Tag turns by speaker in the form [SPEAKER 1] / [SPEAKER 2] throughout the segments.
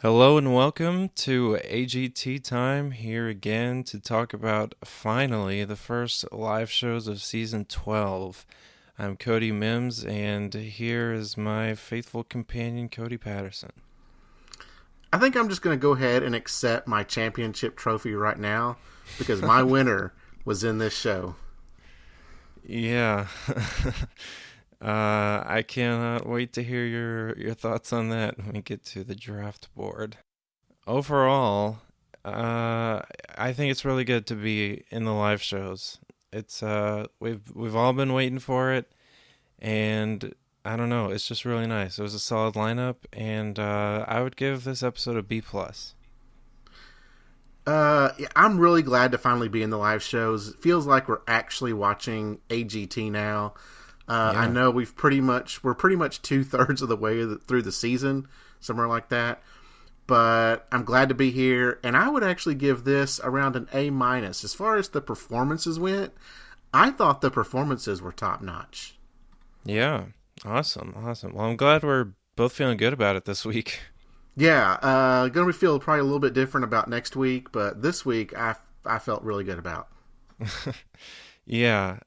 [SPEAKER 1] Hello and welcome to AGT Time, here again to talk about finally the first live shows of season 12. I'm Cody Mims, and here is my faithful companion, Cody Patterson.
[SPEAKER 2] I think I'm just going to go ahead and accept my championship trophy right now because my winner was in this show.
[SPEAKER 1] Yeah, I cannot wait to hear your thoughts on that when we get to the draft board. Overall, I think it's really good to be in the live shows. It's we've all been waiting for it, and I don't know, it's just really nice. It was a solid lineup, and I would give this episode a B plus.
[SPEAKER 2] Yeah, I'm really glad to finally be in the live shows. It feels like we're actually watching AGT now. I
[SPEAKER 1] Yeah,
[SPEAKER 2] know we're pretty much 2/3 of the way through the season, somewhere like that. But I'm glad to be here, and I would actually give this around an A minus. As far as the performances went, I thought the performances were top notch.
[SPEAKER 1] yeah, awesome. Well, I'm glad we're both feeling good about it this week.
[SPEAKER 2] Yeah, gonna feel probably a little bit different about next week, but this week I felt really good about.
[SPEAKER 1] Yeah.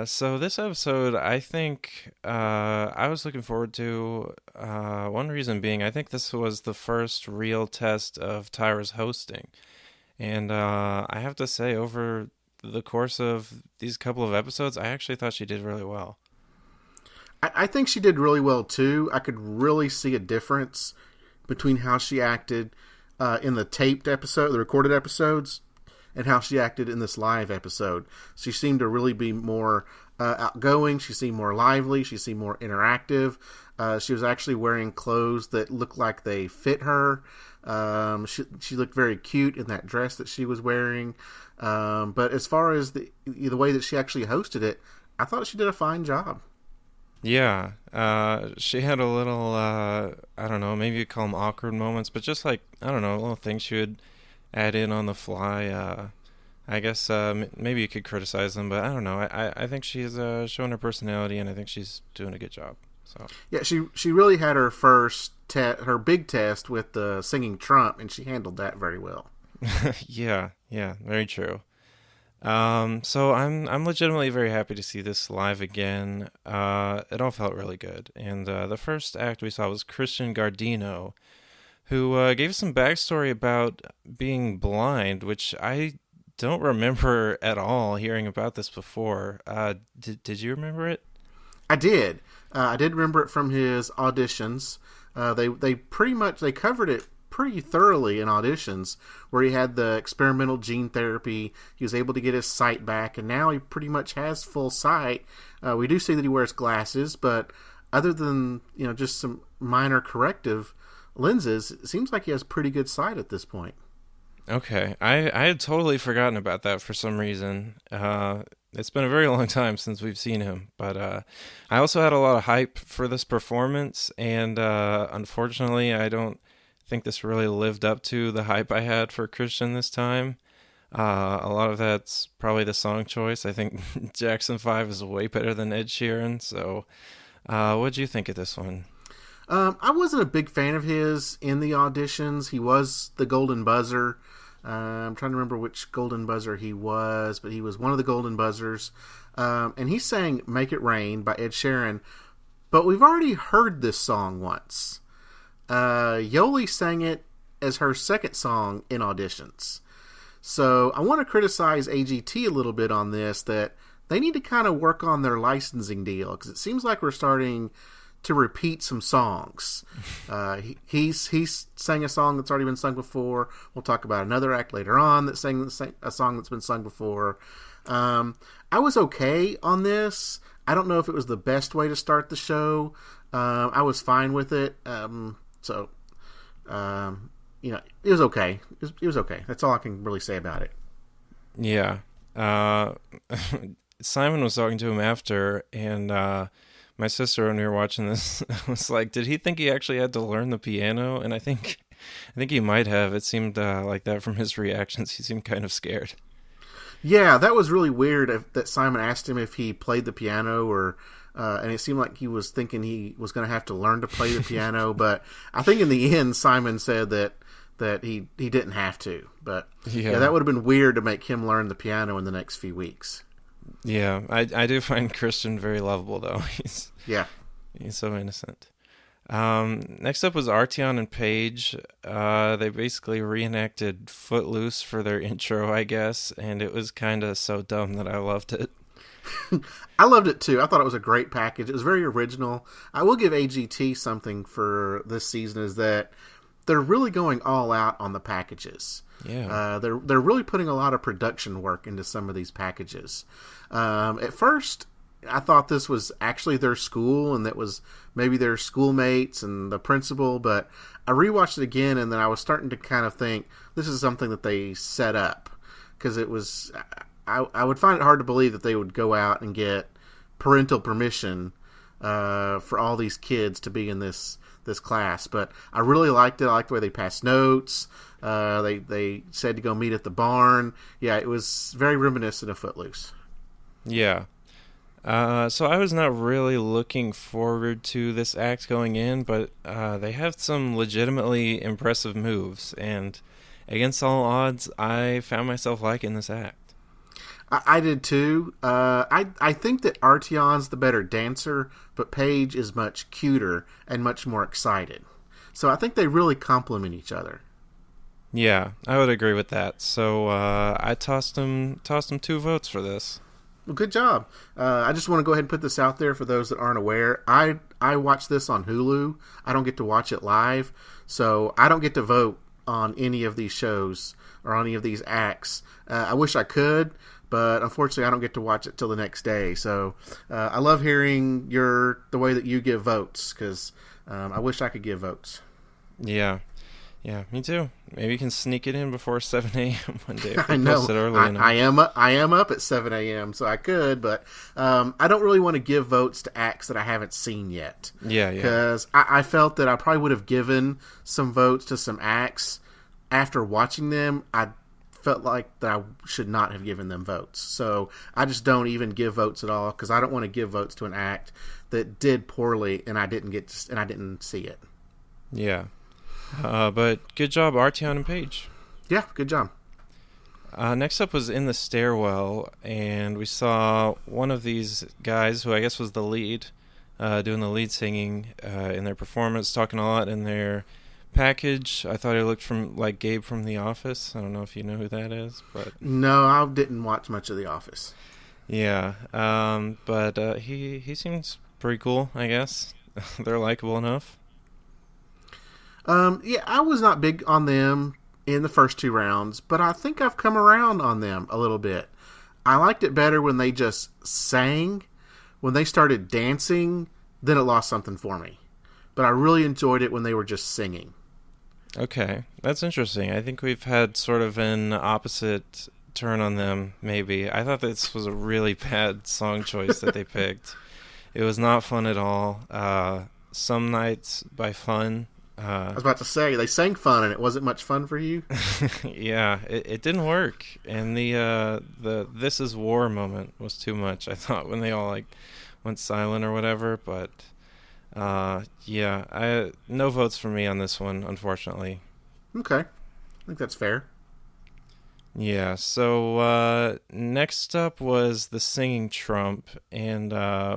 [SPEAKER 1] So this episode, I think I was looking forward to. One reason being, I think this was the first real test of Tyra's hosting, and I have to say, over the course of these couple of episodes, I actually thought she did really well.
[SPEAKER 2] I think she did really well too. I could really see a difference between how she acted in the taped episode, the recorded episodes, and how she acted in this live episode. She seemed to really be more outgoing. She seemed more lively. She seemed more interactive. She was actually wearing clothes that looked like they fit her. She looked very cute in that dress that she was wearing. But as far as the way that she actually hosted it, I thought she did a fine job.
[SPEAKER 1] Yeah, she had a little, I don't know, maybe you call them awkward moments, but just like, I don't know, little things she would add in on the fly. I guess maybe you could criticize them, but I don't know. I think she's showing her personality, and I think she's doing a good job. So
[SPEAKER 2] Yeah, she really had her her big test with the singing Trump, and she handled that very well.
[SPEAKER 1] yeah, very true. So I'm legitimately very happy to see this live again. It all felt really good, and the first act we saw was Christian Gardino, who gave us some backstory about being blind, which I don't remember at all hearing about this before. Did you remember it?
[SPEAKER 2] I did. I did remember it from his auditions. They pretty much they covered it pretty thoroughly in auditions, where he had the experimental gene therapy. He was able to get his sight back, and now he pretty much has full sight. We do see that he wears glasses, but other than just some minor corrective lenses, it seems like he has pretty good sight at this point.
[SPEAKER 1] Okay, I had totally forgotten about that for some reason. It's been a very long time since we've seen him, but I also had a lot of hype for this performance, and unfortunately, I don't think this really lived up to the hype I had for Christian this time. A lot of that's probably the song choice. I think Jackson 5 is way better than Ed Sheeran, so what'd you think of this one?
[SPEAKER 2] I wasn't a big fan of his in the auditions. He was the Golden Buzzer. I'm trying to remember which Golden Buzzer he was, but he was one of the Golden Buzzers. And he sang Make It Rain by Ed Sheeran. But we've already heard this song once. Yoli sang it as her second song in auditions. So I want to criticize AGT a little bit on this, that they need to kind of work on their licensing deal, because it seems like we're starting to repeat some songs. He's sang a song that's already been sung before. We'll talk about another act later on that sang a song that's been sung before. I was okay on this. I don't know if it was the best way to start the show. I was fine with it. So, it was okay. It was okay. That's all I can really say about it.
[SPEAKER 1] Yeah. Simon was talking to him after, and my sister, when we were watching this, was like, "Did he think he actually had to learn the piano?" And I think he might have. It seemed like that from his reactions. He seemed kind of scared.
[SPEAKER 2] Yeah, that was really weird that Simon asked him if he played the piano or and it seemed like he was thinking he was going to have to learn to play the piano. But I think in the end, Simon said that he didn't have to. But yeah, that would have been weird to make him learn the piano in the next few weeks.
[SPEAKER 1] Yeah, I do find Christian very lovable, though. He's so innocent. Next up was Artyom and Paige. They basically reenacted Footloose for their intro, I guess, and it was kind of so dumb that I loved it.
[SPEAKER 2] I loved it too. I thought it was a great package. It was very original. I will give AGT something for this season, is that they're really going all out on the packages.
[SPEAKER 1] Yeah.
[SPEAKER 2] They're really putting a lot of production work into some of these packages. At first, I thought this was actually their school, and that was maybe their schoolmates and the principal, but I rewatched it again, and then I was starting to kind of think this is something that they set up, because it was... I would find it hard to believe that they would go out and get parental permission for all these kids to be in this class. But I really liked it. I liked the way they passed notes. They said to go meet at the barn. Yeah, it was very reminiscent of Footloose.
[SPEAKER 1] Yeah. So I was not really looking forward to this act going in, but they have some legitimately impressive moves, and against all odds, I found myself liking this act.
[SPEAKER 2] I did too. I think that Artyom's the better dancer, but Paige is much cuter and much more excited. So I think they really complement each other.
[SPEAKER 1] Yeah, I would agree with that. So I tossed him 2 votes for this.
[SPEAKER 2] Well, good job. I just want to go ahead and put this out there for those that aren't aware. I watch this on Hulu. I don't get to watch it live, so I don't get to vote on any of these shows or on any of these acts. I wish I could, but unfortunately I don't get to watch it till the next day. So I love hearing the way that you give votes, because I wish I could give votes.
[SPEAKER 1] Yeah, me too. Maybe you can sneak it in before 7 a.m. one day.
[SPEAKER 2] I know.
[SPEAKER 1] Post it early enough.
[SPEAKER 2] I am up at 7 a.m., so I could, but I don't really want to give votes to acts that I haven't seen yet.
[SPEAKER 1] Yeah.
[SPEAKER 2] Because I felt that I probably would have given some votes to some acts after watching them. I felt like that I should not have given them votes. So I just don't even give votes at all, because I don't want to give votes to an act that did poorly and I didn't see it.
[SPEAKER 1] Yeah. But good job, Artyom and Paige.
[SPEAKER 2] Yeah, good job.
[SPEAKER 1] Next up was In the Stairwell, and we saw one of these guys, who I guess was the lead, doing the lead singing in their performance, talking a lot in their package. I thought he looked like Gabe from The Office. I don't know if you know who that is, but
[SPEAKER 2] no, I didn't watch much of The Office.
[SPEAKER 1] Yeah, but he seems pretty cool, I guess. They're likable enough.
[SPEAKER 2] Yeah, I was not big on them in the first 2 rounds, but I think I've come around on them a little bit. I liked it better when they just sang. When they started dancing, then it lost something for me. But I really enjoyed it when they were just singing.
[SPEAKER 1] Okay, that's interesting. I think we've had sort of an opposite turn on them, maybe. I thought this was a really bad song choice that they picked. It was not fun at all. Some Nights by Fun.
[SPEAKER 2] I was about to say, they sang Fun, and it wasn't much fun for you?
[SPEAKER 1] Yeah, it didn't work. And the This Is War moment was too much, I thought, when they all went silent or whatever. But yeah, no votes for me on this one, unfortunately.
[SPEAKER 2] Okay, I think that's fair.
[SPEAKER 1] Yeah, so next up was the Singing Trump, and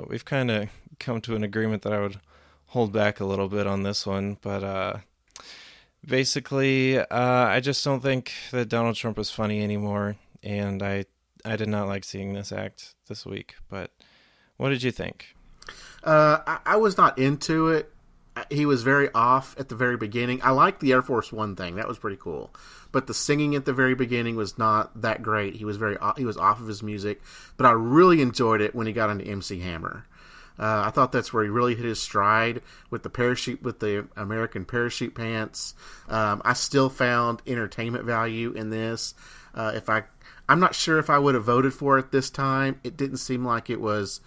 [SPEAKER 1] we've kind of come to an agreement that I would hold back a little bit on this one, but basically I just don't think that Donald Trump is funny anymore, and I did not like seeing this act this week. But what did you think?
[SPEAKER 2] I was not into it. He was very off at the very beginning. I liked the Air Force One thing. That was pretty cool. But the singing at the very beginning was not that great. He was off of his music. But I really enjoyed it when he got into MC Hammer. I thought that's where he really hit his stride with the American parachute pants. I still found entertainment value in this. I'm not sure if I would have voted for it this time. It didn't seem like it was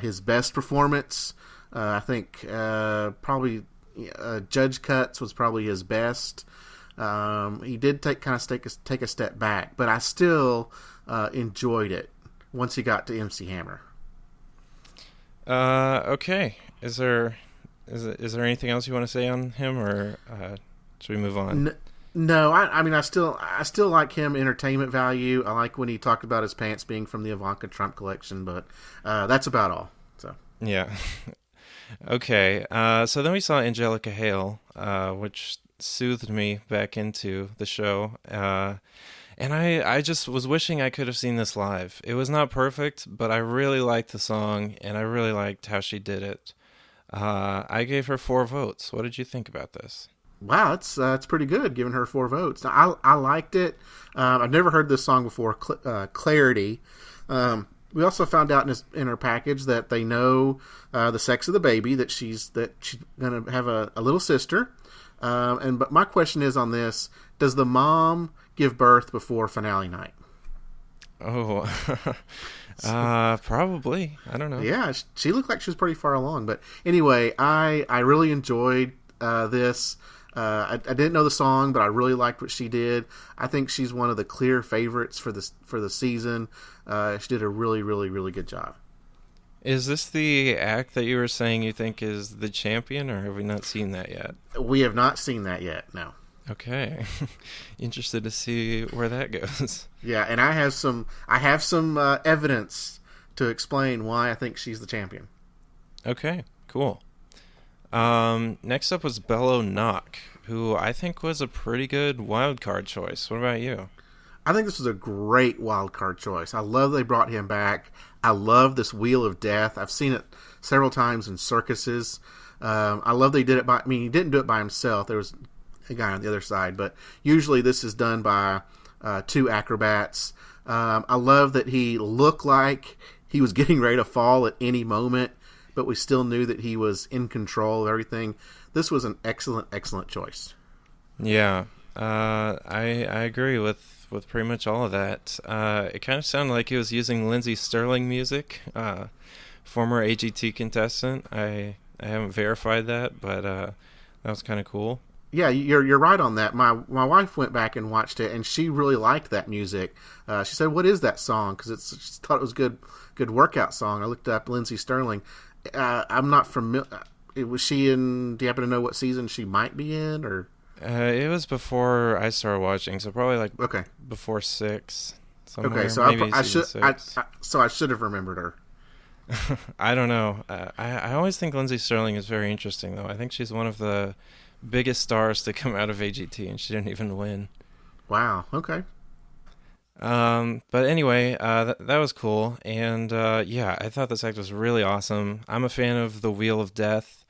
[SPEAKER 2] his best performance. I think probably Judge Cuts was probably his best. He did take a step back, but I still enjoyed it once he got to MC Hammer.
[SPEAKER 1] Okay. Is there anything else you want to say on him, or should we move on?
[SPEAKER 2] No, I mean, I still like him entertainment value. I like when he talked about his pants being from the Ivanka Trump collection, but that's about all. So
[SPEAKER 1] Yeah. Okay. So then we saw Angelica Hale, which soothed me back into the show. And I just was wishing I could have seen this live. It was not perfect, but I really liked the song, and I really liked how she did it. I gave her 4 votes. What did you think about this?
[SPEAKER 2] wow, that's pretty good, giving her 4 votes. Now, I liked it. I've never heard this song before, Clarity. We also found out in her package that they know the sex of the baby, that she's going to have a little sister. But my question is on this: does the mom give birth before finale night?
[SPEAKER 1] Oh, probably. I don't know.
[SPEAKER 2] Yeah, she looked like she was pretty far along. But anyway, I really enjoyed this. I didn't know the song, but I really liked what she did. I think she's one of the clear favorites for the season. She did a really, really, really good job.
[SPEAKER 1] Is this the act that you were saying you think is the champion, or have we not seen that yet?
[SPEAKER 2] We have not seen that yet. No.
[SPEAKER 1] Okay. Interested to see where that goes.
[SPEAKER 2] Yeah, and I have some evidence to explain why I think she's the champion.
[SPEAKER 1] Okay, cool. Next up was Bello Knock, who I think was a pretty good wild card choice. What about you?
[SPEAKER 2] I think this was a great wild card choice. I love they brought him back. I love this Wheel of Death. I've seen it several times in circuses. I love they did it by. I mean, he didn't do it by himself. There was a guy on the other side, but usually this is done by 2 acrobats. I love that he looked like he was getting ready to fall at any moment, but we still knew that he was in control of everything. This was an excellent, excellent choice.
[SPEAKER 1] Yeah, I agree with pretty much all of that. It kind of sounded like he was using Lindsey Sterling music, former AGT contestant. I haven't verified that, but that was kind of cool.
[SPEAKER 2] Yeah, you're right on that. My wife went back and watched it, and she really liked that music. She said, "What is that song?" Because she thought it was a good workout song. I looked up Lindsey Sterling. I'm not familiar. Was she in? Do you happen to know what season she might be in? Or
[SPEAKER 1] it was before I started watching, so probably like
[SPEAKER 2] okay,
[SPEAKER 1] before 6. Somewhere,
[SPEAKER 2] okay, so
[SPEAKER 1] maybe
[SPEAKER 2] I should
[SPEAKER 1] six.
[SPEAKER 2] I should have remembered her.
[SPEAKER 1] I don't know. I always think Lindsey Sterling is very interesting, though. I think she's one of the biggest stars to come out of AGT, and she didn't even win.
[SPEAKER 2] Wow. Okay.
[SPEAKER 1] But anyway, that was cool, and yeah, I thought this act was really awesome. I'm a fan of the Wheel of Death.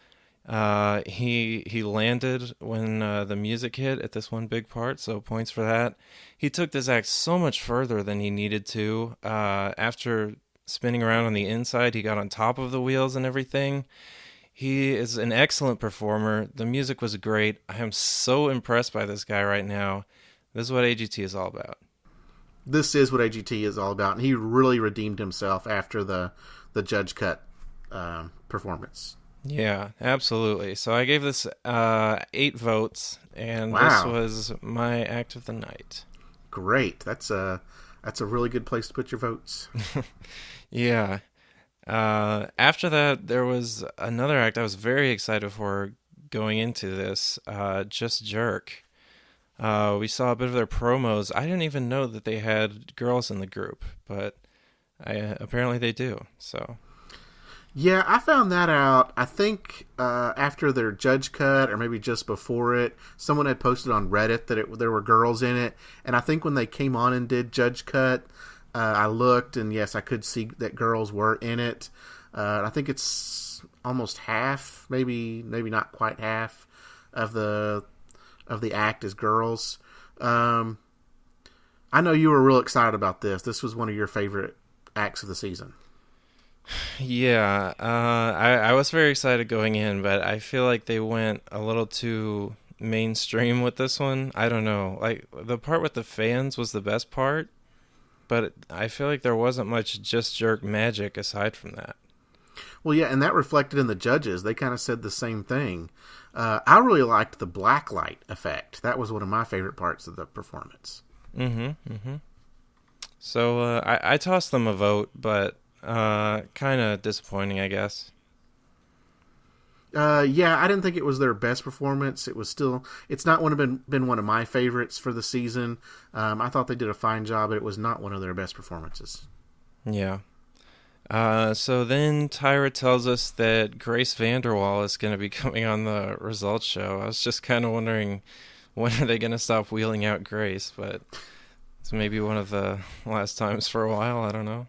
[SPEAKER 1] He landed when the music hit at this one big part, so points for that. He took this act so much further than he needed to. After spinning around on the inside, he got on top of the wheels and everything. He is an excellent performer. The music was great. I am so impressed by this guy right now. This is what AGT is all about.
[SPEAKER 2] This is what AGT is all about, and he really redeemed himself after the judge cut performance.
[SPEAKER 1] Yeah, absolutely. So I gave this 8 votes, and
[SPEAKER 2] wow.
[SPEAKER 1] This was my act of the night.
[SPEAKER 2] Great. That's a really good place to put your votes.
[SPEAKER 1] Yeah. After that, there was another act I was very excited for going into this, Just Jerk. We saw a bit of their promos. I didn't even know that they had girls in the group, but apparently they do. So,
[SPEAKER 2] yeah, I found that out. I think after their judge cut, or maybe just before it, someone had posted on Reddit that there were girls in it, and I think when they came on and did judge cut, I looked, and yes, I could see that girls were in it. I think it's almost half, maybe not quite half of the act is girls. I know you were real excited about this. This was one of your favorite acts of the season.
[SPEAKER 1] Yeah, I was very excited going in, but I feel like they went a little too mainstream with this one. I don't know. Like, the part with the fans was the best part, but I feel like there wasn't much Just Jerk magic aside from that.
[SPEAKER 2] Well, yeah, and that reflected in the judges. They kind of said the same thing. I really liked the blacklight effect. That was one of my favorite parts of the performance.
[SPEAKER 1] So I tossed them a vote, but Kind of disappointing, I guess.
[SPEAKER 2] Yeah, I didn't think it was their best performance. It's not been one of my favorites for the season. I thought they did a fine job, but it was not one of their best performances.
[SPEAKER 1] Yeah. So then Tyra tells us that Grace VanderWaal is going to be coming on the results show. I was just kind of wondering, when are they going to stop wheeling out Grace? But it's maybe one of the last times for a while. I don't know.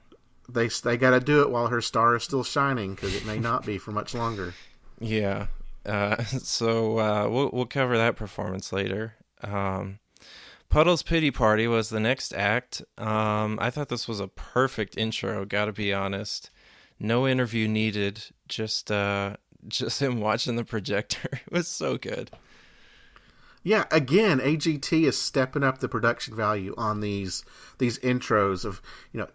[SPEAKER 2] They got to do it while her star is still shining, because it may not be for much longer.
[SPEAKER 1] Yeah. So we'll cover that performance later. Puddle's Pity Party was the next act. I thought this was a perfect intro, gotta be honest. No interview needed, just him watching the projector. It was so good.
[SPEAKER 2] Yeah, again, AGT is stepping up the production value on these intros of,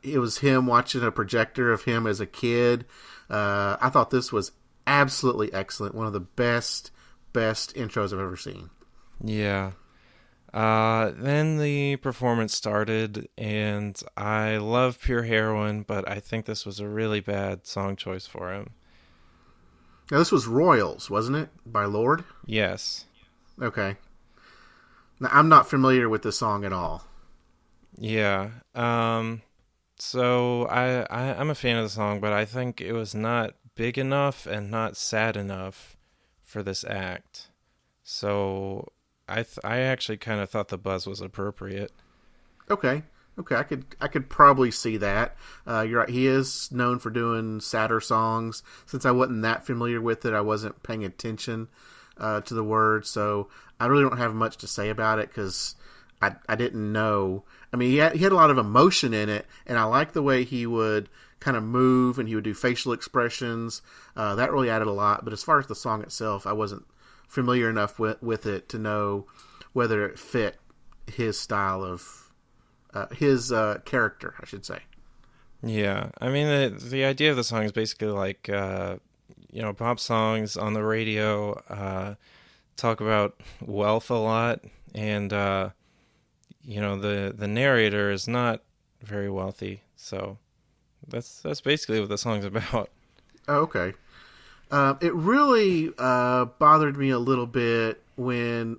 [SPEAKER 2] it was him watching a projector of him as a kid. I thought this was absolutely excellent. One of the best intros I've ever seen.
[SPEAKER 1] Yeah. Then the performance started, and I love Pure Heroin, but I think this was a really bad song choice for him.
[SPEAKER 2] Now, this was Royals, wasn't it? By Lorde?
[SPEAKER 1] Yes.
[SPEAKER 2] Okay. Now, I'm not familiar with this song at all.
[SPEAKER 1] Yeah. So I'm a fan of the song, but I think it was not big enough and not sad enough for this act. So I actually kind of thought the buzz was appropriate.
[SPEAKER 2] Okay, I could probably see that. You're right. He is known for doing sadder songs. Since I wasn't that familiar with it, I wasn't paying attention to the words, so I really don't have much to say about it because I didn't know. I mean, he had a lot of emotion in it, and I liked the way he would kind of move and he would do facial expressions. That really added a lot. But as far as the song itself, I wasn't familiar enough with it to know whether it fit his style of his character, I should say.
[SPEAKER 1] Yeah, I mean the idea of the song is basically like pop songs on the radio talk about wealth a lot, and the narrator is not very wealthy, so that's basically what the song's about.
[SPEAKER 2] Oh, okay. It really bothered me a little bit when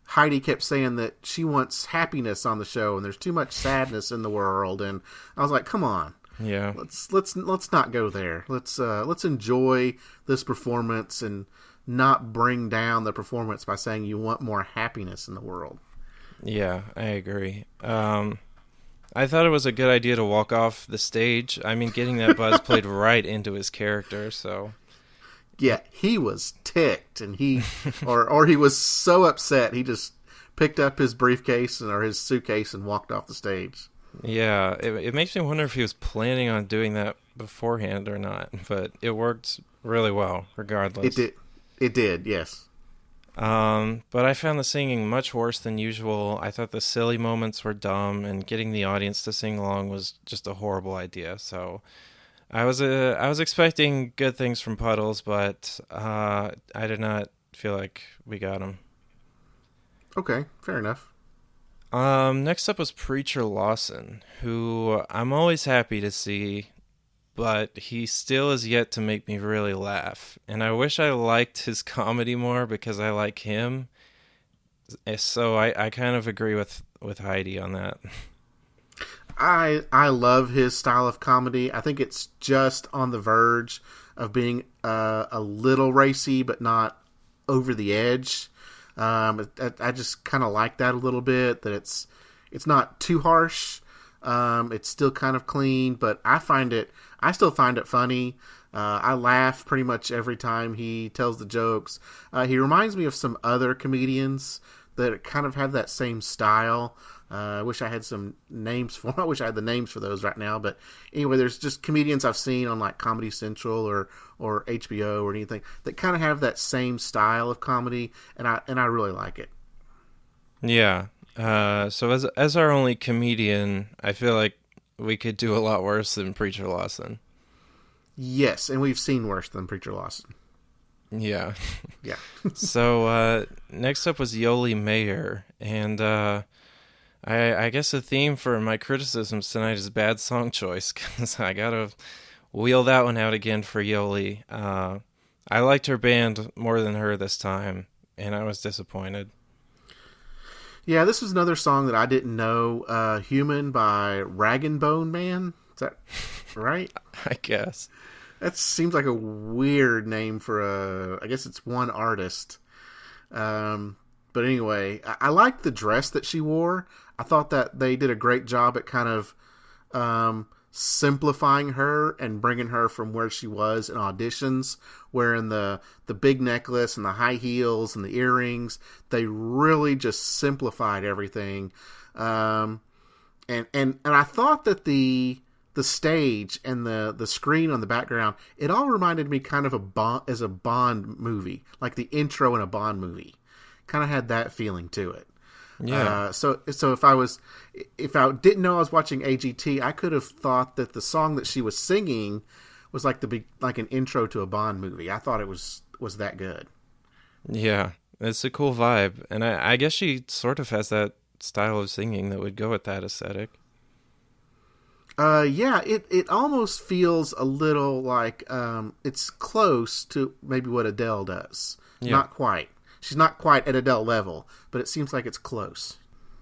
[SPEAKER 2] Heidi kept saying that she wants happiness on the show and there's too much sadness in the world, and I was like, come on.
[SPEAKER 1] Yeah.
[SPEAKER 2] Let's not go there. Let's enjoy this performance and not bring down the performance by saying you want more happiness in the world.
[SPEAKER 1] Yeah, I agree. I thought it was a good idea to walk off the stage. I mean, getting that buzz played right into his character, so.
[SPEAKER 2] Yeah, he was ticked, and he was so upset, he just picked up his briefcase or his suitcase and walked off the stage.
[SPEAKER 1] Yeah, it makes me wonder if he was planning on doing that beforehand or not, but it worked really well, regardless.
[SPEAKER 2] It did, yes.
[SPEAKER 1] But I found the singing much worse than usual. I thought the silly moments were dumb, and getting the audience to sing along was just a horrible idea. So I was expecting good things from Puddles, but I did not feel like we got them.
[SPEAKER 2] Okay, fair enough.
[SPEAKER 1] Next up was Preacher Lawson, who I'm always happy to see, but he still is yet to make me really laugh. And I wish I liked his comedy more because I like him. So I kind of agree with Heidi on that.
[SPEAKER 2] I love his style of comedy. I think it's just on the verge of being a little racy, but not over the edge. I just kind of like that a little bit, that it's not too harsh. It's still kind of clean, but I still find it funny. I laugh pretty much every time he tells the jokes. He reminds me of some other comedians that kind of have that same style. I wish I had some names for them. I wish I had the names for those right now. But anyway, there's just comedians I've seen on like Comedy Central or HBO or anything that kind of have that same style of comedy, and I really like it.
[SPEAKER 1] Yeah. So as our only comedian, I feel like we could do a lot worse than Preacher Lawson.
[SPEAKER 2] Yes, and we've seen worse than Preacher Lawson.
[SPEAKER 1] Yeah.
[SPEAKER 2] Yeah.
[SPEAKER 1] So next up was Yoli Mayer, and I guess the theme for my criticisms tonight is bad song choice, because I gotta wheel that one out again for Yoli. I liked her band more than her this time, and I was disappointed.
[SPEAKER 2] Yeah, this was another song that I didn't know. Human by Rag and Bone Man. Is that right?
[SPEAKER 1] I guess.
[SPEAKER 2] That seems like a weird name for I guess it's one artist. But anyway, I liked the dress that she wore. I thought that they did a great job at kind of simplifying her and bringing her from where she was in auditions, wearing the big necklace and the high heels and the earrings. They really just simplified everything. And I thought that the stage and the screen on the background, it all reminded me kind of as a Bond movie, like the intro in a Bond movie. Kind of had that feeling to it.
[SPEAKER 1] Yeah.
[SPEAKER 2] So if I didn't know I was watching AGT, I could have thought that the song that she was singing was like an intro to a Bond movie. I thought it was that good.
[SPEAKER 1] Yeah. It's a cool vibe. And I guess she sort of has that style of singing that would go with that aesthetic.
[SPEAKER 2] Yeah, it almost feels a little like it's close to maybe what Adele does.
[SPEAKER 1] Yeah.
[SPEAKER 2] Not quite. She's not quite at Adele level, but it seems like it's close.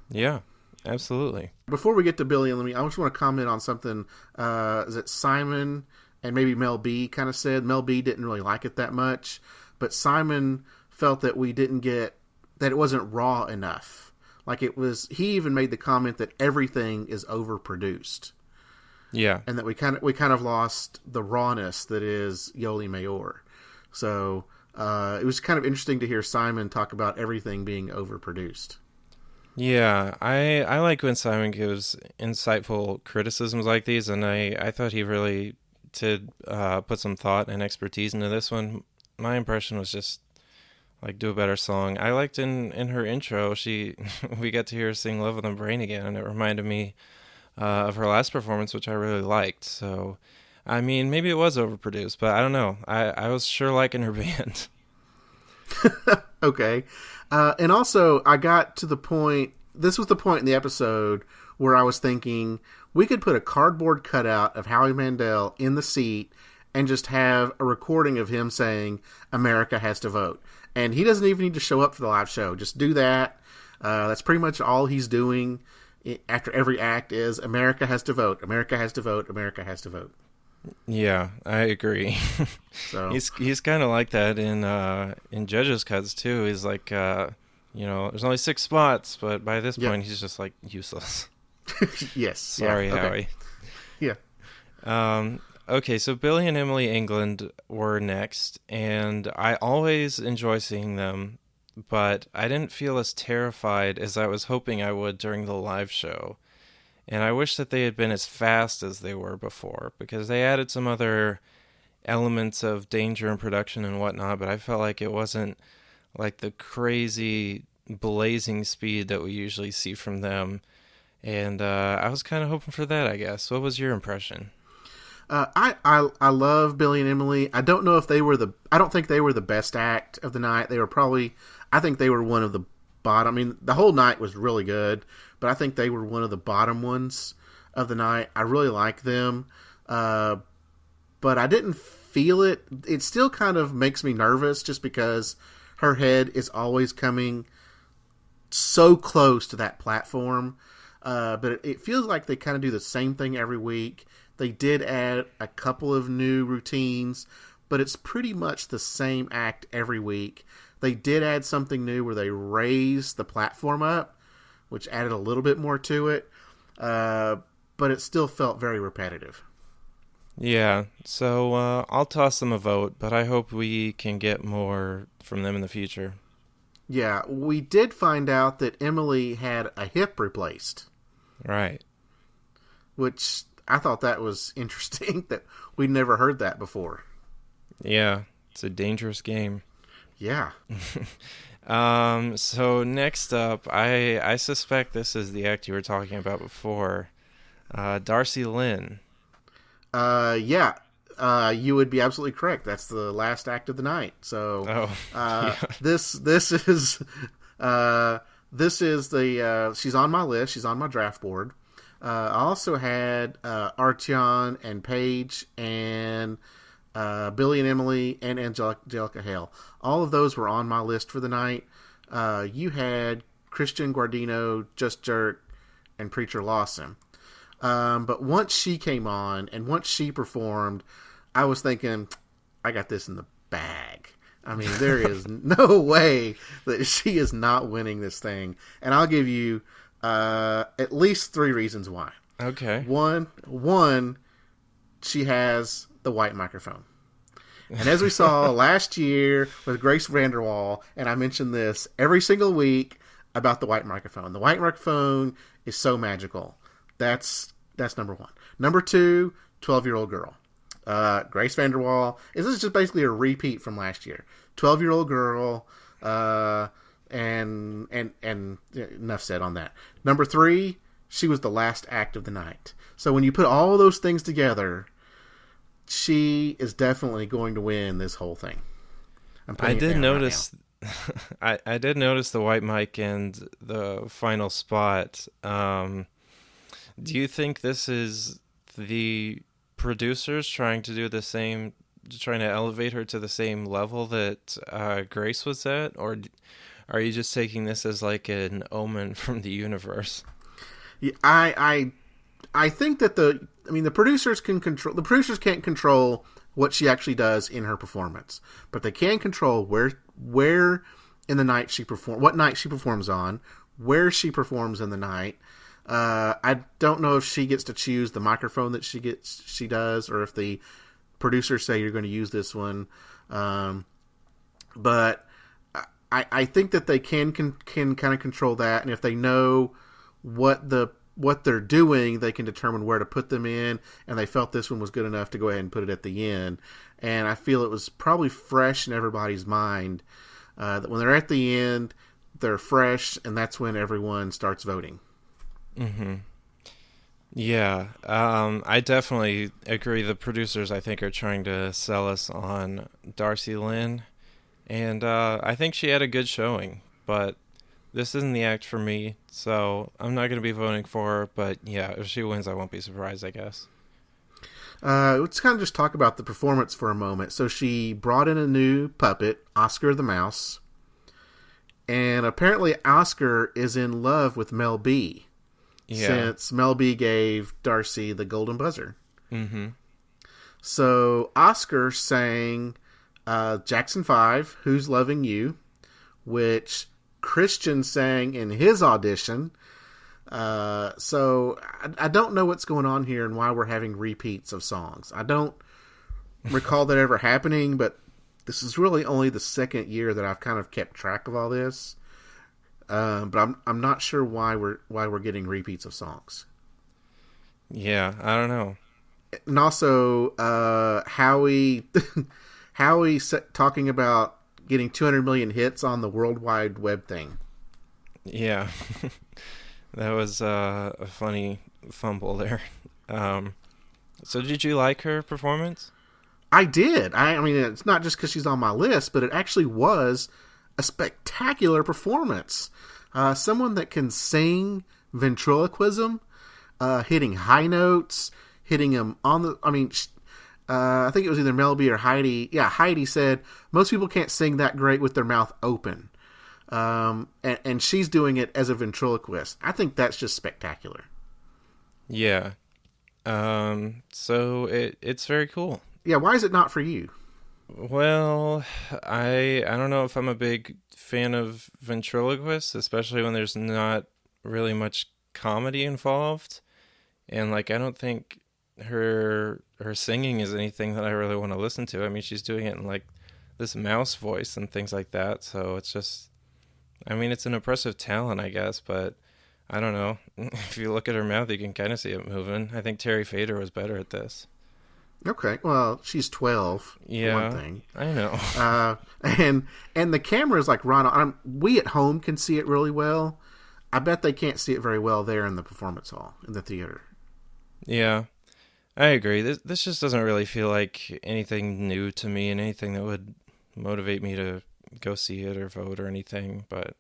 [SPEAKER 1] Yeah, absolutely.
[SPEAKER 2] Before we get to Billy and Lemmy, I just want to comment on something that Simon and maybe Mel B kind of said. Mel B didn't really like it that much, but Simon felt that that it wasn't raw enough. Like he even made the comment that everything is overproduced.
[SPEAKER 1] Yeah.
[SPEAKER 2] And that we kind of lost the rawness that is Yoli Mayor. So it was kind of interesting to hear Simon talk about everything being overproduced.
[SPEAKER 1] Yeah, I like when Simon gives insightful criticisms like these, and I thought he really did put some thought and expertise into this one. My impression was just like, do a better song. I liked in her intro, we got to hear her sing Love of the Brain again, and it reminded me of her last performance, which I really liked. So, I mean, maybe it was overproduced, but I don't know. I was sure liking her band.
[SPEAKER 2] Okay. And also, I got to the point, this was the point in the episode where I was thinking, we could put a cardboard cutout of Howie Mandel in the seat and just have a recording of him saying, America has to vote. And he doesn't even need to show up for the live show. Just do that. That's pretty much all he's doing after every act is America has to vote. America has to vote. America has to vote.
[SPEAKER 1] Yeah, I agree.
[SPEAKER 2] So
[SPEAKER 1] he's kind of like that in judges' cuts too. He's like, there's only 6 spots, but by this point he's just like useless.
[SPEAKER 2] Yes.
[SPEAKER 1] Sorry,
[SPEAKER 2] yeah.
[SPEAKER 1] Howie.
[SPEAKER 2] Yeah.
[SPEAKER 1] Okay, so Billy and Emily England were next, and I always enjoy seeing them, but I didn't feel as terrified as I was hoping I would during the live show. And I wish that they had been as fast as they were before, because they added some other elements of danger and production and whatnot, but I felt like it wasn't like the crazy blazing speed that we usually see from them. And I was kind of hoping for that, I guess. What was your impression?
[SPEAKER 2] I love Billy and Emily. I don't know if I don't think they were the best act of the night. I think they were one of the bottom. I mean, the whole night was really good, but I think they were one of the bottom ones of the night. I really like them, but I didn't feel it. It still kind of makes me nervous just because her head is always coming so close to that platform. But it feels like they kind of do the same thing every week. They did add a couple of new routines, but it's pretty much the same act every week. They did add something new where they raised the platform up, which added a little bit more to it, but it still felt very repetitive.
[SPEAKER 1] Yeah, so I'll toss them a vote, but I hope we can get more from them in the future.
[SPEAKER 2] Yeah, we did find out that Emily had a hip replaced.
[SPEAKER 1] Right.
[SPEAKER 2] Which I thought that was interesting, that we'd never heard that before.
[SPEAKER 1] Yeah, it's a dangerous game.
[SPEAKER 2] Yeah.
[SPEAKER 1] So next up, I suspect this is the act you were talking about before. Darcy Lynn.
[SPEAKER 2] Yeah. You would be absolutely correct. That's the last act of the night. So
[SPEAKER 1] yeah.
[SPEAKER 2] this is This is the she's on my list. She's on my draft board. I also had Artyom and Paige and Billy and Emily and Angelica Hale. All of those were on my list for the night. You had Christian Guardino, Just Jerk, and Preacher Lawson. But once she came on and once she performed, I was thinking, I got this in the bag. I mean, there is no way that she is not winning this thing. And I'll give you at least 3 reasons why.
[SPEAKER 1] Okay.
[SPEAKER 2] One, she has the white microphone. And as we saw last year with Grace VanderWaal, and I mentioned this every single week about the white microphone. The white microphone is so magical. That's number 1. Number 2, 12-year-old girl. Grace VanderWaal. This is just basically a repeat from last year. 12-year-old girl. And enough said on that. Number 3, she was the last act of the night. So when you put all those things together, she is definitely going to win this whole thing.
[SPEAKER 1] I did notice. I did notice the white mic and the final spot. Do you think this is the producers trying to do the same, trying to elevate her to the same level that Grace was at, or are you just taking this as like an omen from the universe?
[SPEAKER 2] Yeah, I think that the producers can't control what she actually does in her performance, but they can control where in the night what night she performs on, where she performs in the night. I don't know if she gets to choose the microphone that she does, or if the producers say you're going to use this one. But I think that they can kind of control that, and if they know what they're doing, they can determine where to put them in, and they felt this one was good enough to go ahead and put it at the end. And I feel it was probably fresh in everybody's mind that when they're at the end, they're fresh, and that's when everyone starts voting.
[SPEAKER 1] Mm-hmm. Yeah, I definitely agree. The producers, I think, are trying to sell us on Darcy Lynn, and I think she had a good showing, but this isn't the act for me, so I'm not going to be voting for her. But yeah, if she wins, I won't be surprised, I guess.
[SPEAKER 2] Let's kind of just talk about the performance for a moment. So she brought in a new puppet, Oscar the Mouse, and apparently Oscar is in love with Mel B. Yeah. Since Mel B gave Darcy the golden buzzer.
[SPEAKER 1] Mm-hmm.
[SPEAKER 2] So Oscar sang Jackson 5, Who's Loving You, which Christian sang in his audition. So I don't know what's going on here and why we're having repeats of songs. I don't recall that ever happening, but this is really only the second year that I've kind of kept track of all this. But I'm not sure why we're getting repeats of songs.
[SPEAKER 1] Yeah, I don't know.
[SPEAKER 2] And also, Howie talking about getting 200 million hits on the World Wide Web thing.
[SPEAKER 1] Yeah, that was a funny fumble there. So did you like her performance?
[SPEAKER 2] I did. I mean, it's not just because she's on my list, but it actually was a spectacular performance. Someone that can sing ventriloquism, hitting high notes, hitting them on the... I mean, I think it was either Mel B or Heidi. Yeah, Heidi said, most people can't sing that great with their mouth open. And she's doing it as a ventriloquist. I think that's just spectacular.
[SPEAKER 1] Yeah. So it's very cool.
[SPEAKER 2] Yeah, why is it not for you?
[SPEAKER 1] Well, I don't know if I'm a big fan of ventriloquists, especially when there's not really much comedy involved. And like, I don't think her singing is anything that I really want to listen to. I mean, she's doing it in like this mouse voice and things like that. So it's just, I mean, it's an impressive talent, I guess, but I don't know. If you look at her mouth, you can kind of see it moving. I think Terry Fader was better at this.
[SPEAKER 2] Okay, well, she's 12.
[SPEAKER 1] Yeah,
[SPEAKER 2] for one thing.
[SPEAKER 1] I know.
[SPEAKER 2] And the camera is like right on. We at home can see it really well. I bet they can't see it very well there in the performance hall, in the theater.
[SPEAKER 1] Yeah, I agree. This just doesn't really feel like anything new to me and anything that would motivate me to go see it or vote or anything. But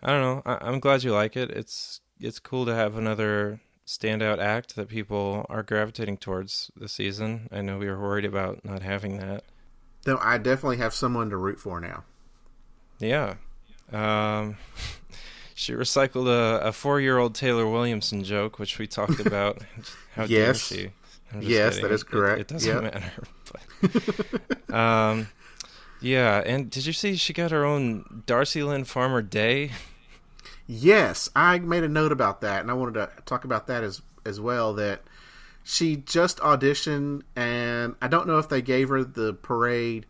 [SPEAKER 1] I don't know. I'm glad you like it. It's cool to have another standout act that people are gravitating towards this season. I know we were worried about not having that.
[SPEAKER 2] Though I definitely have someone to root for now.
[SPEAKER 1] Yeah. Um, she recycled a 4-year-old Taylor Williamson joke, which we talked about. How dare
[SPEAKER 2] Yes.
[SPEAKER 1] she? I'm just
[SPEAKER 2] Yes,
[SPEAKER 1] kidding.
[SPEAKER 2] that is correct.
[SPEAKER 1] It doesn't matter. But, yeah, and did you see she got her own Darcy Lynn Farmer Day?
[SPEAKER 2] Yes, I made a note about that, and I wanted to talk about that as well. That she just auditioned, and I don't know if they gave her the parade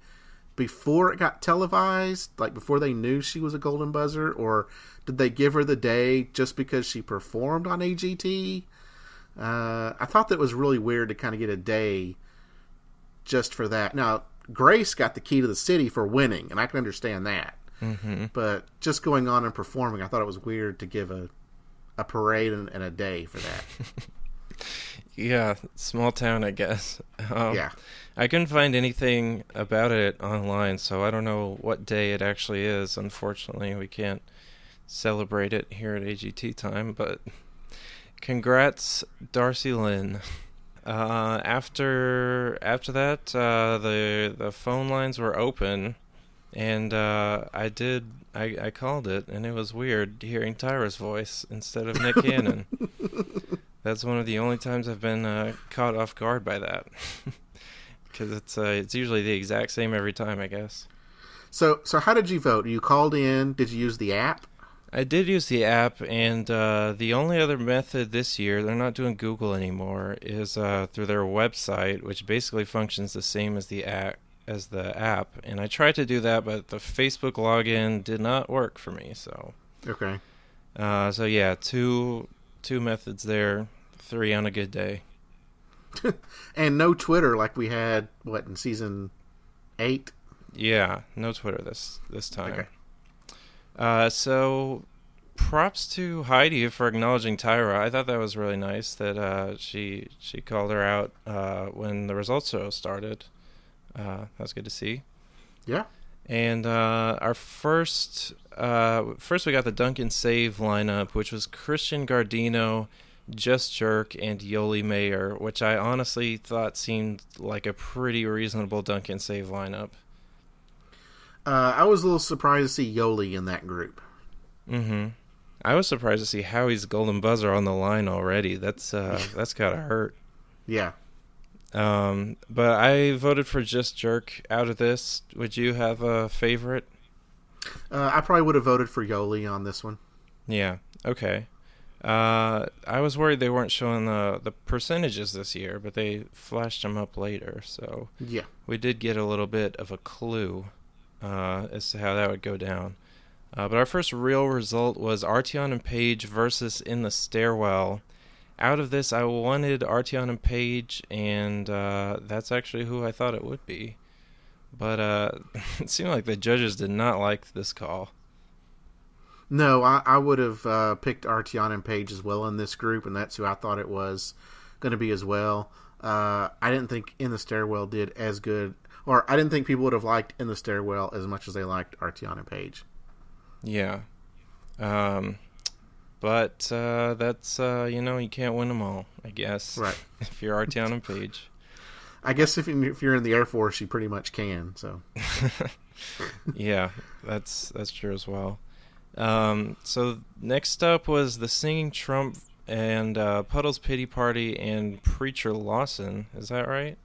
[SPEAKER 2] before it got televised, like before they knew she was a Golden Buzzer, or did they give her the day just because she performed on AGT? I thought that was really weird to kind of get a day just for that. Now, Grace got the key to the city for winning, and I can understand that.
[SPEAKER 1] Mm-hmm.
[SPEAKER 2] But just going on and performing, I thought it was weird to give a parade and a day for that.
[SPEAKER 1] Yeah, small town, I guess.
[SPEAKER 2] Yeah.
[SPEAKER 1] I couldn't find anything about it online, so I don't know what day it actually is. Unfortunately, we can't celebrate it here at AGT Time, but congrats, Darcy Lynn. After that, the phone lines were open, and I called it, and it was weird hearing Tyra's voice instead of Nick Cannon. That's one of the only times I've been caught off guard by that, because it's usually the exact same every time, I guess.
[SPEAKER 2] So how did you vote? You called in. Did you use the app?
[SPEAKER 1] I did use the app, and the only other method this year, they're not doing Google anymore, is through their website, which basically functions the same as the app. And I tried to do that, but the Facebook login did not work for me. So
[SPEAKER 2] Okay.
[SPEAKER 1] So yeah, two methods there, 3 on a good day.
[SPEAKER 2] And no Twitter like we had in season 8.
[SPEAKER 1] Yeah, no Twitter this time.
[SPEAKER 2] Okay.
[SPEAKER 1] So props to Heidi for acknowledging Tyra. I thought that was really nice that she called her out when the results show started. That was good to see.
[SPEAKER 2] Yeah.
[SPEAKER 1] And our first we got the Duncan Save lineup, which was Christian Gardino, Just Jerk, and Yoli Mayer, which I honestly thought seemed like a pretty reasonable Duncan Save lineup.
[SPEAKER 2] I was a little surprised to see Yoli in that group.
[SPEAKER 1] Mm-hmm. I was surprised to see Howie's Golden Buzzer on the line already. That's gotta hurt.
[SPEAKER 2] Yeah.
[SPEAKER 1] But I voted for Just Jerk out of this. Would you have a favorite?
[SPEAKER 2] I probably would have voted for Yoli on this one.
[SPEAKER 1] Yeah. Okay. I was worried they weren't showing the percentages this year, but they flashed them up later, so
[SPEAKER 2] Yeah.
[SPEAKER 1] we did get a little bit of a clue as to how that would go down. But our first real result was Arteon and Page versus In the Stairwell. Out of this, I wanted Arteon and Page, and that's actually who I thought it would be. But it seemed like the judges did not like this call.
[SPEAKER 2] No, I would have picked Arteon and Page as well in this group, and that's who I thought it was going to be as well. I didn't think In the Stairwell did as good, or I didn't think people would have liked In the Stairwell as much as they liked Arteon and Page.
[SPEAKER 1] Yeah. But that's, you can't win them all, I guess.
[SPEAKER 2] Right.
[SPEAKER 1] If you're Arteon and Page.
[SPEAKER 2] I guess if you're in the Air Force, you pretty much can. So.
[SPEAKER 1] Yeah, that's true as well. So next up was the Singing Trump and Puddle's Pity Party and Preacher Lawson. Is that right?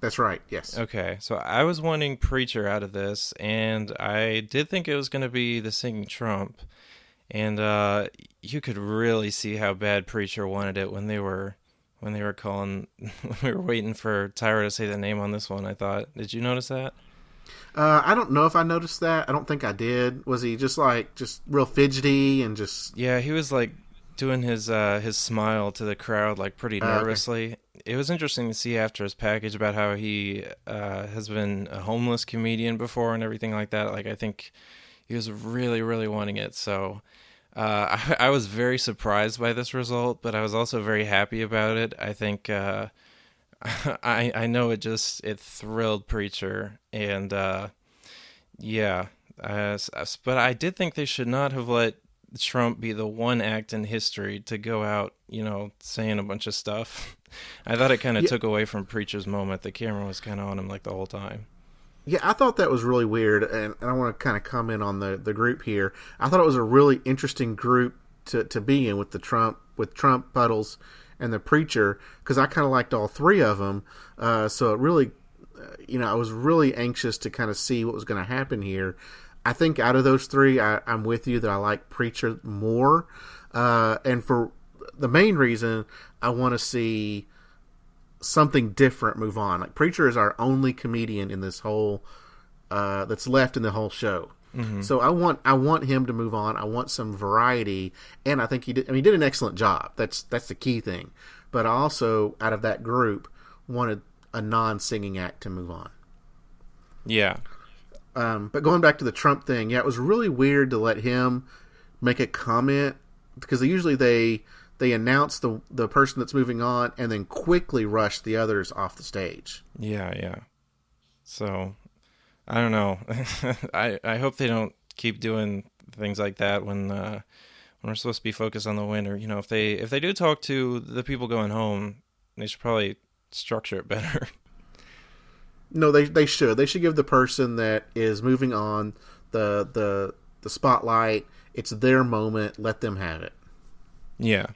[SPEAKER 2] That's right, yes.
[SPEAKER 1] Okay, so I was wanting Preacher out of this, and I did think it was going to be the Singing Trump. And you could really see how bad Preacher wanted it when they were calling, when we were waiting for Tyra to say the name on this one. I thought, did you notice that?
[SPEAKER 2] I don't know if I noticed that. I don't think I did. Was he just real fidgety and just?
[SPEAKER 1] Yeah, he was like doing his smile to the crowd like pretty nervously. Okay. It was interesting to see after his package about how he has been a homeless comedian before and everything like that. Like I think he was really, really wanting it. So I was very surprised by this result, but I was also very happy about it. I think I know it thrilled Preacher, and yeah, But I did think they should not have let Trump be the one act in history to go out, saying a bunch of stuff. I thought it kind of
[SPEAKER 2] Yeah,
[SPEAKER 1] took away from Preacher's moment. The camera was kind of on him like the whole time.
[SPEAKER 2] yeah, I thought that was really weird, and I want to kind of comment on the group here. I thought it was a really interesting group to be in with Trump, Puddles, and the Preacher, because I kind of liked all three of them. So it really, I was really anxious to kind of see what was going to happen here. I think out of those three, I'm with you that I like Preacher more, and for the main reason, I want to see something different move on. Like, Preacher is our only comedian in this whole that's left in the whole show. Mm-hmm. So I want him to move on. I want some variety, and I think he did. I mean, he did an excellent job. That's the key thing. But I also, out of that group, wanted a non-singing act to move on.
[SPEAKER 1] Yeah.
[SPEAKER 2] But going back to the Trump thing, yeah, it was really weird to let him make a comment, because they announce the person that's moving on and then quickly rush the others off the stage.
[SPEAKER 1] Yeah. So, I don't know. I hope they don't keep doing things like that when we're supposed to be focused on the winner. If they do talk to the people going home, they should probably structure it better.
[SPEAKER 2] No, they should. They should give the person that is moving on the spotlight. It's their moment. Let them have it.
[SPEAKER 1] Yeah.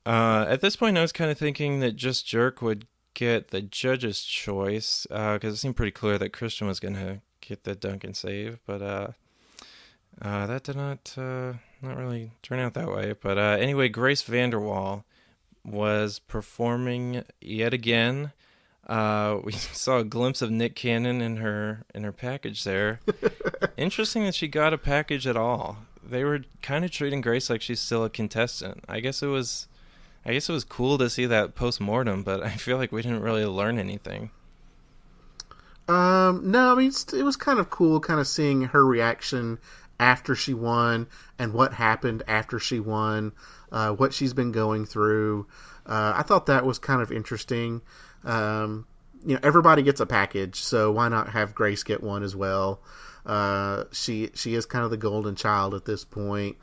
[SPEAKER 1] At this point, I was kind of thinking that Just Jerk would get the judge's choice, because it seemed pretty clear that Christian was going to get the dunk and save, but that did not really turn out that way. But anyway, Grace VanderWaal was performing yet again. We saw a glimpse of Nick Cannon in her package there. Interesting that she got a package at all. They were kind of treating Grace like she's still a contestant. I guess it was cool to see that post-mortem, but I feel like we didn't really learn anything.
[SPEAKER 2] No, I mean, it was kind of cool kind of seeing her reaction after she won and what happened after she won, what she's been going through. I thought that was kind of interesting. Everybody gets a package, so why not have Grace get one as well? She is kind of the golden child at this point.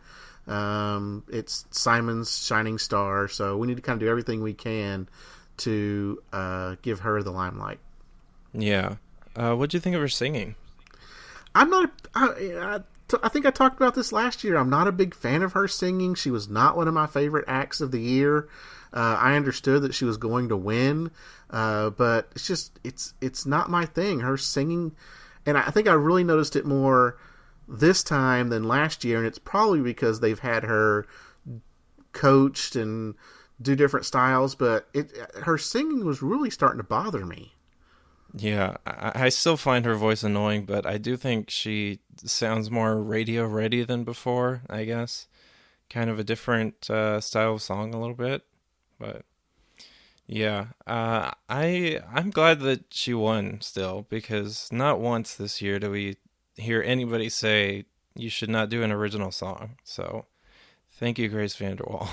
[SPEAKER 2] It's Simon's shining star, so we need to kind of do everything we can to give her the limelight.
[SPEAKER 1] Yeah. What'd you think of her singing?
[SPEAKER 2] I'm not. I think I talked about this last year. I'm not a big fan of her singing. She was not one of my favorite acts of the year. I understood that she was going to win, but it's not my thing. Her singing, and I think I really noticed it more this time than last year, and it's probably because they've had her coached and do different styles, but her singing was really starting to bother me.
[SPEAKER 1] Yeah, I still find her voice annoying, but I do think she sounds more radio ready than before, I guess. Kind of a different style of song a little bit, but yeah, I'm glad that she won still, because not once this year do we hear anybody say you should not do an original song. So thank you, Grace VanderWaal.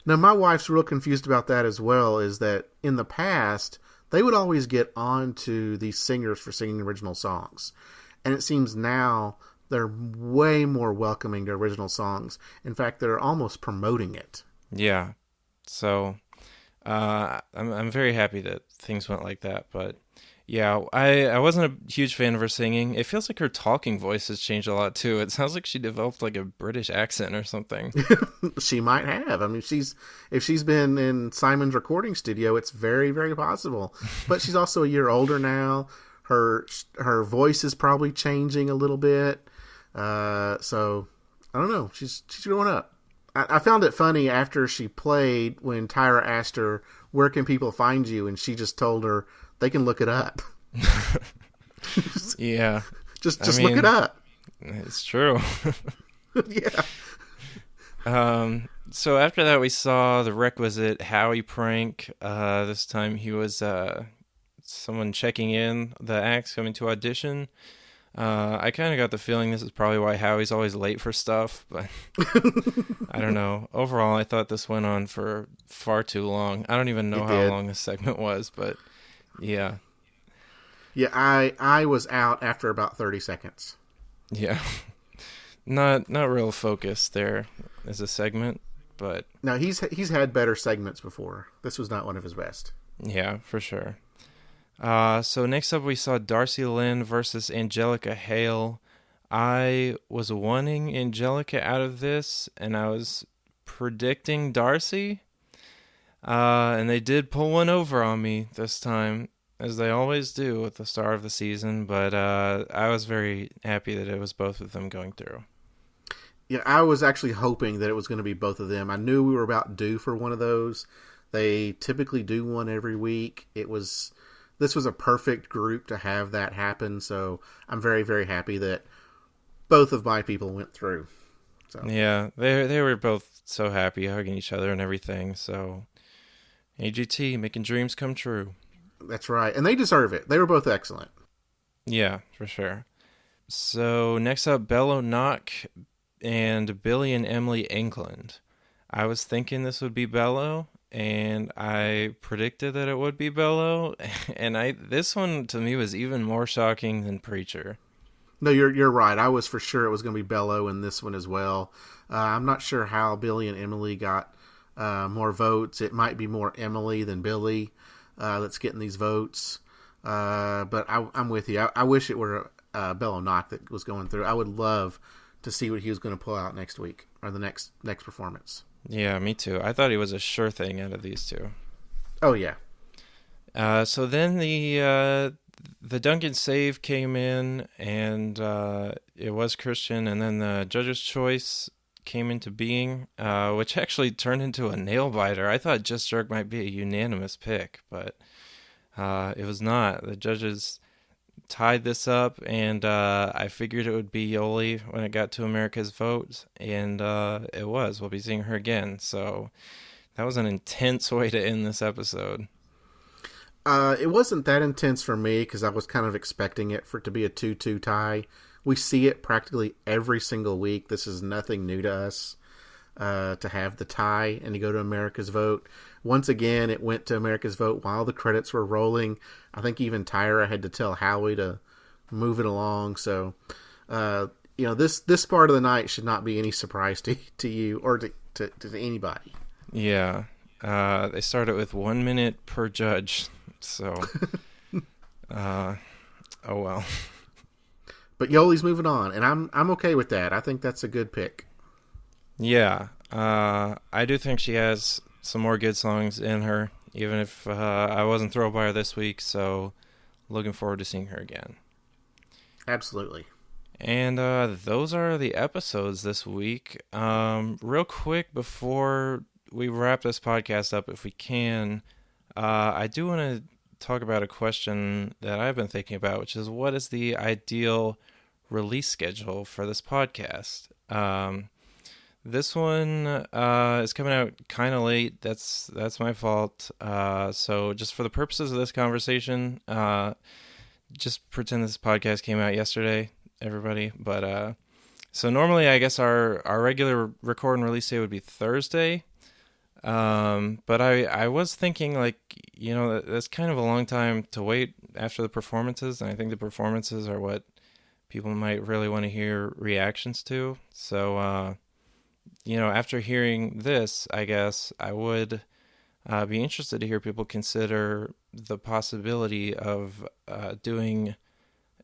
[SPEAKER 2] Now, my wife's real confused about that as well, is that in the past, they would always get on to these singers for singing original songs. And it seems now they're way more welcoming to original songs. In fact, they're almost promoting it.
[SPEAKER 1] Yeah. So I'm very happy that things went like that. But yeah, I wasn't a huge fan of her singing. It feels like her talking voice has changed a lot too. It sounds like she developed like a British accent or something.
[SPEAKER 2] She might have. I mean, if she's been in Simon's recording studio, it's very, very possible. But she's also a year older now. Her voice is probably changing a little bit. So I don't know. She's growing up. I found it funny after she played when Tyra asked her, "Where can people find you?" and she just told her they can look it up.
[SPEAKER 1] Yeah.
[SPEAKER 2] Just look it up.
[SPEAKER 1] It's true.
[SPEAKER 2] Yeah.
[SPEAKER 1] So after that, we saw the requisite Howie prank. This time he was someone checking in the acts coming to audition. I kind of got the feeling this is probably why Howie's always late for stuff, but I don't know. Overall, I thought this went on for far too long. I don't even know how long this segment was, but yeah.
[SPEAKER 2] Yeah, I was out after about 30 seconds.
[SPEAKER 1] Yeah. Not real focused there as a segment, but
[SPEAKER 2] No, he's had better segments before. This was not one of his best.
[SPEAKER 1] yeah, for sure. So next up we saw Darcy Lynn versus Angelica Hale. I was wanting Angelica out of this, and I was predicting Darcy. And they did pull one over on me this time, as they always do with the star of the season. But I was very happy that it was both of them going through.
[SPEAKER 2] Yeah, I was actually hoping that it was going to be both of them. I knew we were about due for one of those. They typically do one every week. This was a perfect group to have that happen. So I'm very, very happy that both of my people went through. So
[SPEAKER 1] Yeah, they were both so happy, hugging each other and everything. So AGT making dreams come true.
[SPEAKER 2] that's right, and they deserve it. They were both excellent.
[SPEAKER 1] Yeah, for sure. So next up, Bello Knock and Billy and Emily England. I was thinking this would be Bello, and I predicted that it would be Bello, and this one to me was even more shocking than Preacher.
[SPEAKER 2] No, you're right. I was for sure it was going to be Bello in this one as well. I'm not sure how Billy and Emily got more votes. It might be more Emily than Billy that's getting these votes. But I'm with you. I wish it were Bello Knock that was going through. I would love to see what he was going to pull out next week or the next performance.
[SPEAKER 1] Yeah, me too. I thought he was a sure thing out of these two.
[SPEAKER 2] Oh yeah.
[SPEAKER 1] So then the Duncan save came in, and it was Christian, and then the judge's choice came into being, which actually turned into a nail biter. I thought Just Jerk might be a unanimous pick, but it was not. The judges tied this up, and I figured it would be Yoli when it got to America's vote, and it was. We'll be seeing her again, so that was an intense way to end this episode.
[SPEAKER 2] It wasn't that intense for me because I was kind of expecting it for it to be a 2-2 tie. We see it practically every single week. This is nothing new to us to have the tie and to go to America's vote. Once again, it went to America's vote while the credits were rolling. I think even Tyra had to tell Howie to move it along. So, this part of the night should not be any surprise to you or to anybody.
[SPEAKER 1] Yeah. They started with 1 minute per judge. So, oh well.
[SPEAKER 2] But Yoli's moving on, and I'm okay with that. I think that's a good pick.
[SPEAKER 1] Yeah. I do think she has some more good songs in her, even if I wasn't thrilled by her this week. So, looking forward to seeing her again.
[SPEAKER 2] Absolutely.
[SPEAKER 1] And those are the episodes this week. Real quick before we wrap this podcast up, if we can, I do want to talk about a question that I've been thinking about, which is what is the ideal release schedule for this podcast? This one is coming out kind of late. That's my fault. So just for the purposes of this conversation, just pretend this podcast came out yesterday, everybody. But so normally, I guess our regular record and release day would be Thursday. But I was thinking, like, that's kind of a long time to wait after the performances, and I think the performances are what people might really want to hear reactions to. So, after hearing this, I guess I would be interested to hear people consider the possibility of doing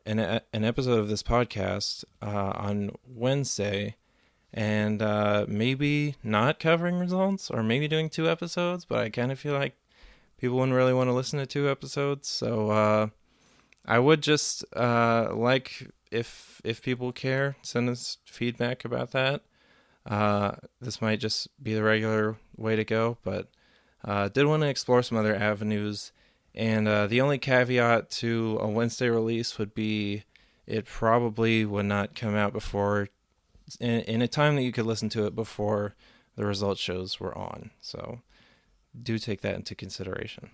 [SPEAKER 1] an episode of this podcast on Wednesday, and maybe not covering results, or maybe doing 2 episodes, but I kind of feel like people wouldn't really want to listen to 2 episodes, so I would just like if people care, send us feedback about that. This might just be the regular way to go, but did want to explore some other avenues, and the only caveat to a Wednesday release would be it probably would not come out before in a time that you could listen to it before the result shows were on. So do take that into consideration.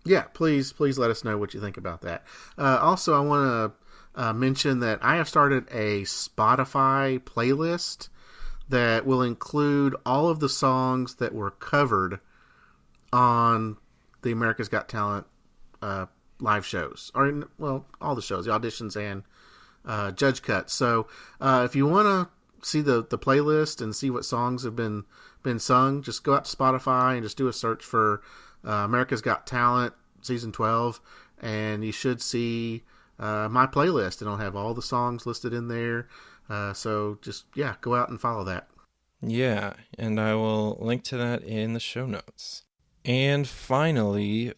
[SPEAKER 2] Yeah, please let us know what you think about that. Also, I want to mention that I have started a Spotify playlist that will include all of the songs that were covered on the America's Got Talent live shows, or all the shows, the auditions and judge cuts. So if you want to see the playlist and see what songs have been sung, just go out to Spotify and just do a search for America's Got Talent Season 12, and you should see my playlist, and I'll have all the songs listed in there. So just, go out and follow that.
[SPEAKER 1] Yeah, and I will link to that in the show notes. And finally,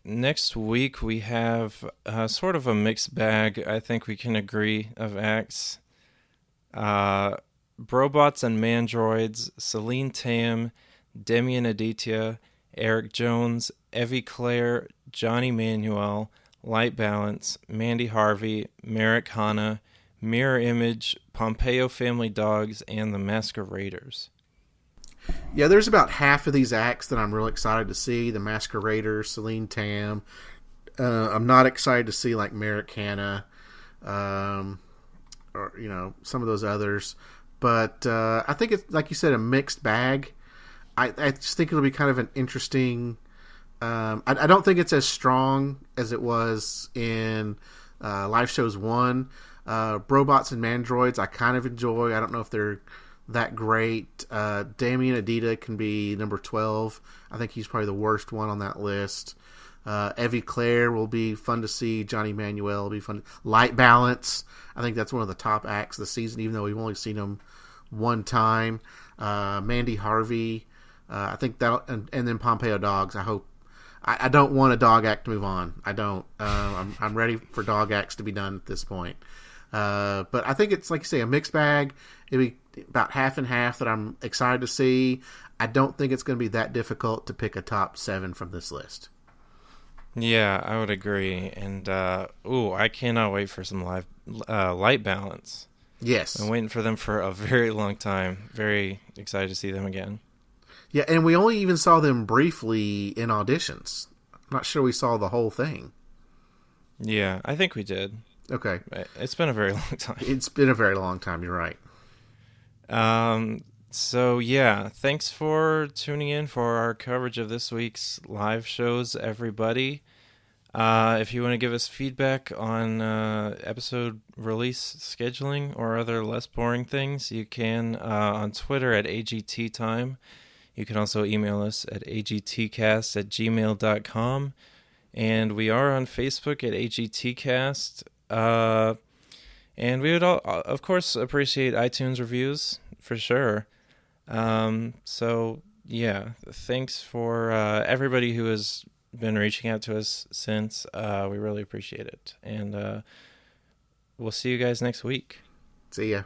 [SPEAKER 1] next week we have sort of a mixed bag, I think we can agree, of acts. Brobots and Mandroids, Celine Tam, Demian Aditya, Eric Jones, Evie Claire, Johnny Manuel, Light Balance, Mandy Harvey, Merrick Hanna, Mirror Image, Pompeo Family Dogs, and the Masqueraders.
[SPEAKER 2] Yeah, there's about half of these acts that I'm real excited to see. The Masqueraders, Celine Tam. I'm not excited to see like Merrick Hanna, or some of those others. But I think it's, like you said, a mixed bag. I just think it'll be kind of an interesting. I don't think it's as strong as it was in Live Shows 1. Brobots and Mandroids I kind of enjoy. I don't know if they're that great. Damian Adida can be number 12. I think he's probably the worst one on that list. Evie Claire will be fun to see. Johnny Manuel will be fun. Light Balance, I think that's one of the top acts of the season, even though we've only seen him one time. Mandy Harvey, I think that, and then Pompeo Dogs. I don't want a dog act to move on. I don't. I'm ready for dog acts to be done at this point. But I think it's, like you say, a mixed bag. It'll be about half and half that I'm excited to see. I don't think it's going to be that difficult to pick a top 7 from this list.
[SPEAKER 1] Yeah, I would agree. And, I cannot wait for some live Light Balance.
[SPEAKER 2] Yes.
[SPEAKER 1] I'm waiting for them for a very long time. Very excited to see them again.
[SPEAKER 2] Yeah, and we only even saw them briefly in auditions. I'm not sure we saw the whole thing.
[SPEAKER 1] Yeah, I think we did.
[SPEAKER 2] Okay.
[SPEAKER 1] It's been a very long time.
[SPEAKER 2] It's been a very long time, you're right.
[SPEAKER 1] So yeah, thanks for tuning in for our coverage of this week's live shows, everybody. If you want to give us feedback on episode release scheduling or other less boring things, you can on Twitter at AGT Time. You can also email us at agtcast@gmail.com. And we are on Facebook at AGTcast. And we would, of course, appreciate iTunes reviews, for sure. So, yeah, thanks for everybody who has been reaching out to us since. We really appreciate it. And we'll see you guys next week.
[SPEAKER 2] See ya.